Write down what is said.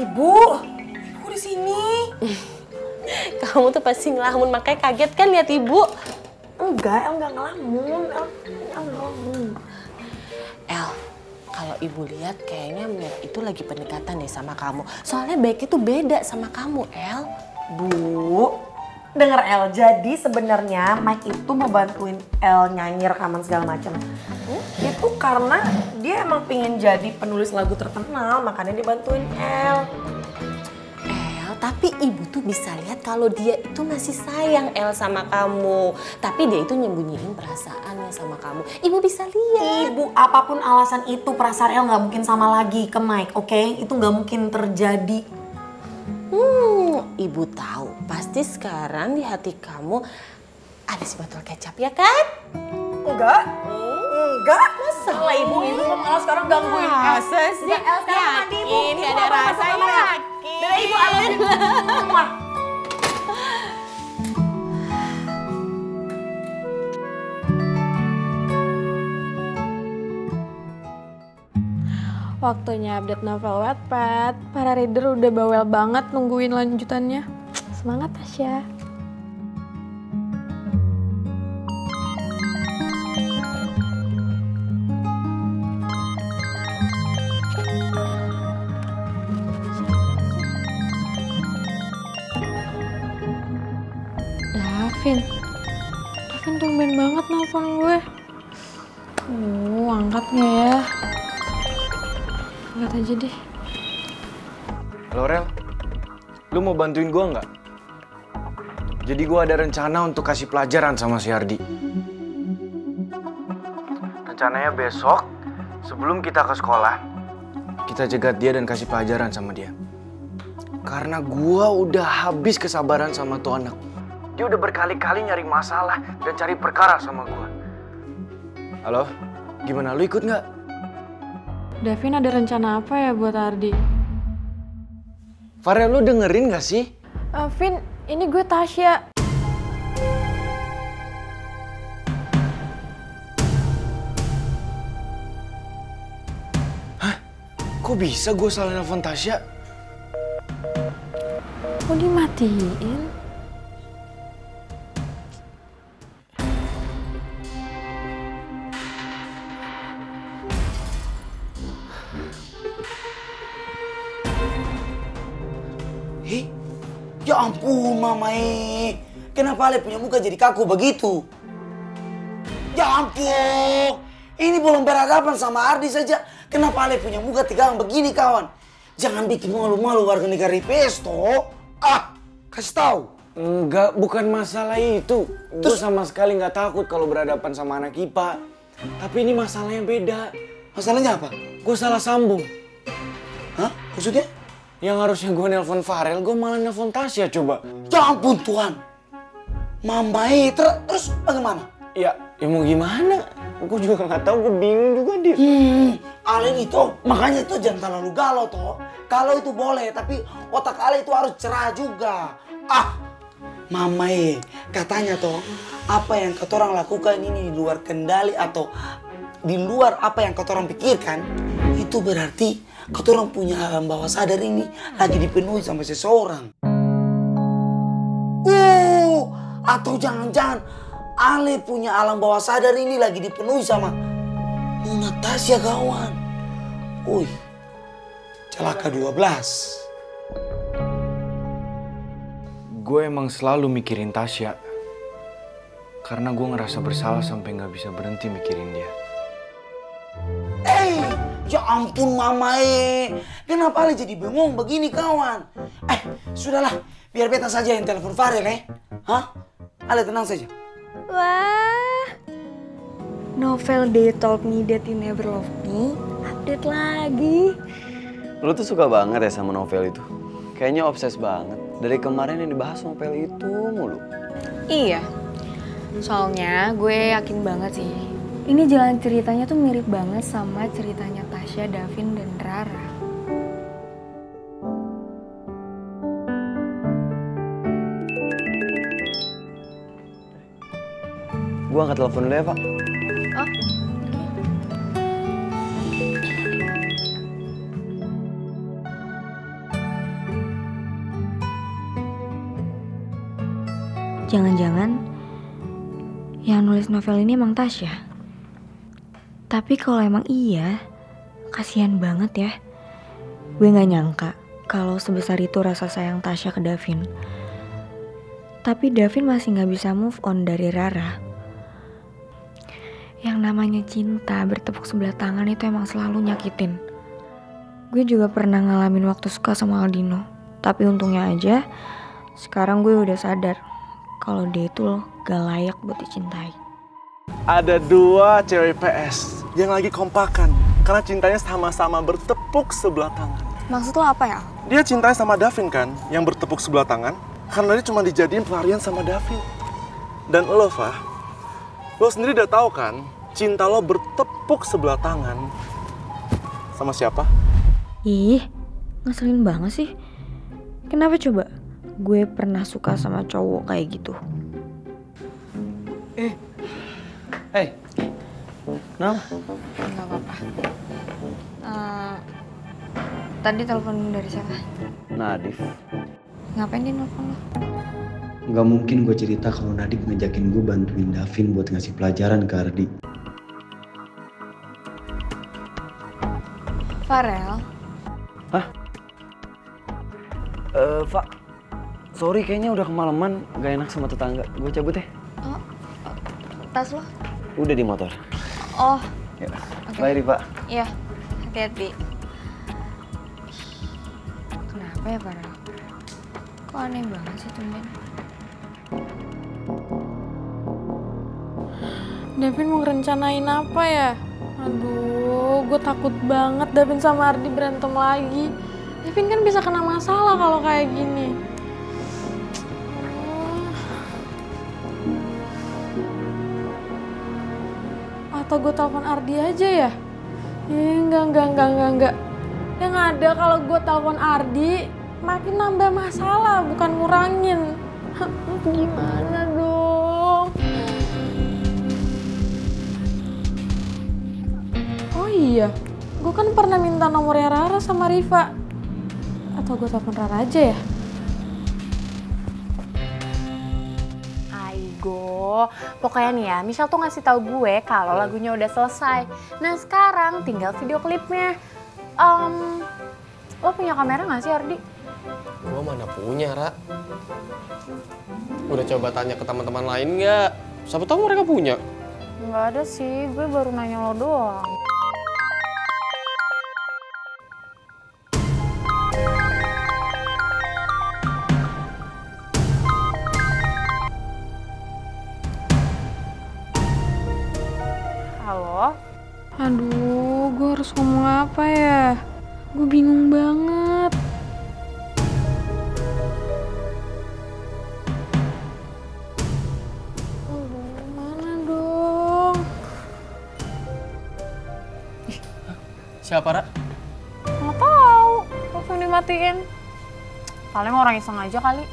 Ibu di sini. Kamu tuh pasti ngelamun, makanya kaget kan lihat ibu. Enggak, El nggak ngelamun. El ngelamun. El, kalau ibu lihat kayaknya Mike itu lagi pendekatan deh sama kamu. Soalnya baik itu beda sama kamu, El. Bu, denger El. Jadi sebenarnya Mike itu mau bantuin El nyanyi rekaman segala macam. Itu karena dia emang pingin jadi penulis lagu terkenal, makanya dia bantuin El. Tapi ibu tuh bisa lihat kalau dia itu masih sayang El sama kamu. Tapi dia itu nyembunyiin perasaannya sama kamu. Ibu bisa lihat. Ibu, apapun alasan itu perasaan El nggak mungkin sama lagi ke Mike, oke? Itu nggak mungkin terjadi. Ibu tahu pasti sekarang di hati kamu ada si botol kecap ya kan? Enggak. Masa lah ibu malah sekarang gangguin El. Masa sih? El sekarang mandi ibu. Ini ada rasa yakin. Dadah ibu, I love you. Waktunya update novel Wattpad. Para reader udah bawel banget nungguin lanjutannya. Semangat Tasya. Davin tumben banget nelfon gue. Angkat nggak ya? Angkat aja deh. Halo Rel, lu mau bantuin gue nggak? Jadi gue ada rencana untuk kasih pelajaran sama si Ardi. Rencananya besok, sebelum kita ke sekolah, kita cegat dia dan kasih pelajaran sama dia. Karena gue udah habis kesabaran sama tuh anak. Dia udah berkali-kali nyari masalah dan cari perkara sama gue. Halo, gimana, lu ikut nggak? Davin ada rencana apa ya buat Ardi? Farel, lu dengerin gak sih? Vin, ini gue Tasya. Hah? Kok bisa gue salah nelfon Tasya? Kok dimatiin? Ya ampun Mama kenapa Ale punya muka jadi kaku begitu? Ya ampun, ini belum berhadapan sama Ardi saja. Kenapa Ale punya muka tegang begini kawan? Jangan bikin malu-malu warga negara IPS toh. Kasih tahu. Enggak, bukan masalah itu. Gue sama sekali nggak takut kalau berhadapan sama anak IPA. Tapi ini masalahnya beda. Masalahnya apa? Gue salah sambung. Hah? Maksudnya? Yang harusnya gue nelpon Farel, gue malah nelpon Tasya coba. Ya ampun Tuhan. Mama terus bagaimana? Ya mau gimana? Gue juga nggak tahu, gue bingung juga dia. Ale itu, makanya itu jangan terlalu galau toh. Kalau itu boleh, tapi otak Ale itu harus cerah juga. Mama katanya toh, apa yang katorang lakukan ini di luar kendali atau di luar apa yang katorang pikirkan, itu berarti katorang punya alam bawah sadar ini lagi dipenuhi sama seseorang. Atau jangan-jangan Ale punya alam bawah sadar ini lagi dipenuhi sama Nona Tasya kawan. Celaka 12. Gue emang selalu mikirin Tasya. Karena gue ngerasa bersalah sampai nggak bisa berhenti mikirin dia. Ya ampun Mama kenapa Ale jadi bengong begini kawan? Sudahlah, biar beta saja yang telepon Farel Hah? Ale tenang saja. Wah, novel They Told Me That You Never Loved Me update lagi. Lu tuh suka banget ya sama novel itu? Kayaknya obses banget. Dari kemarin yang dibahas novel itu mulu. Iya, soalnya gue yakin banget sih. Ini jalan ceritanya tuh mirip banget sama ceritanya Tasya, Davin, dan Rara. Gue angkat telepon dulu ya, Pak. Oh, oke. Jangan-jangan yang nulis novel ini emang Tasya. Tapi kalau emang iya, kasihan banget ya. Gue gak nyangka kalau sebesar itu rasa sayang Tasya ke Davin. Tapi Davin masih gak bisa move on dari Rara. Yang namanya cinta bertepuk sebelah tangan itu emang selalu nyakitin. Gue juga pernah ngalamin waktu suka sama Aldino. Tapi untungnya aja, sekarang gue udah sadar kalau dia itu gak layak buat dicintai. Ada dua cewek PS yang lagi kompakan karena cintanya sama-sama bertepuk sebelah tangan. Maksud lo apa ya? Dia cintanya sama Davin kan, yang bertepuk sebelah tangan, karena dia cuma dijadiin pelarian sama Davin. Dan lo, Fah, lo sendiri udah tahu kan, cinta lo bertepuk sebelah tangan sama siapa? Ih, ngeselin banget sih. Kenapa coba? Gue pernah suka sama cowok kayak gitu. Hei, kenapa? Gak apa-apa. Tadi telepon dari siapa? Nadif. Ngapain dia nelfon lo? Nggak mungkin gue cerita kalau Nadif ngejakin gue bantuin Davin buat ngasih pelajaran ke Ardi. Farel? Hah? Pak, sorry kayaknya udah kemalaman, gak enak sama tetangga. Gue cabut ya. Oh, tas lo? Udah di motor. Oh, Ya. oke. Bye, Rifa. Iya, hati-hati. Kenapa ya Farel? Kok aneh banget sih tumben? Davin mau ngerencanain apa ya? Aduh, gue takut banget Davin sama Ardi berantem lagi. Davin kan bisa kena masalah kalau kayak gini. Atau gue telepon Ardi aja ya? Enggak. Yang ada kalau gue telepon Ardi, makin nambah masalah, bukan ngurangin. Gimana dong? Oh iya, gue kan pernah minta nomornya Rara sama Riva. Atau gue telepon Rara aja ya? Aigo, pokoknya nih ya, Michelle tuh ngasih tahu gue kalau lagunya udah selesai. Nah sekarang tinggal video klipnya. Lo punya kamera nggak sih, Ardi? Gua mana punya, Ra. Udah coba tanya ke teman-teman lain nggak? Siapa tahu mereka punya. Nggak ada sih, gue baru nanya lo doang. Halo? Aduh, gue harus ngomong apa ya? Gue bingung banget. Aduh, mana dong? Siapa, Ra? Nggak tahu, langsung dimatiin. Paling orang iseng aja kali.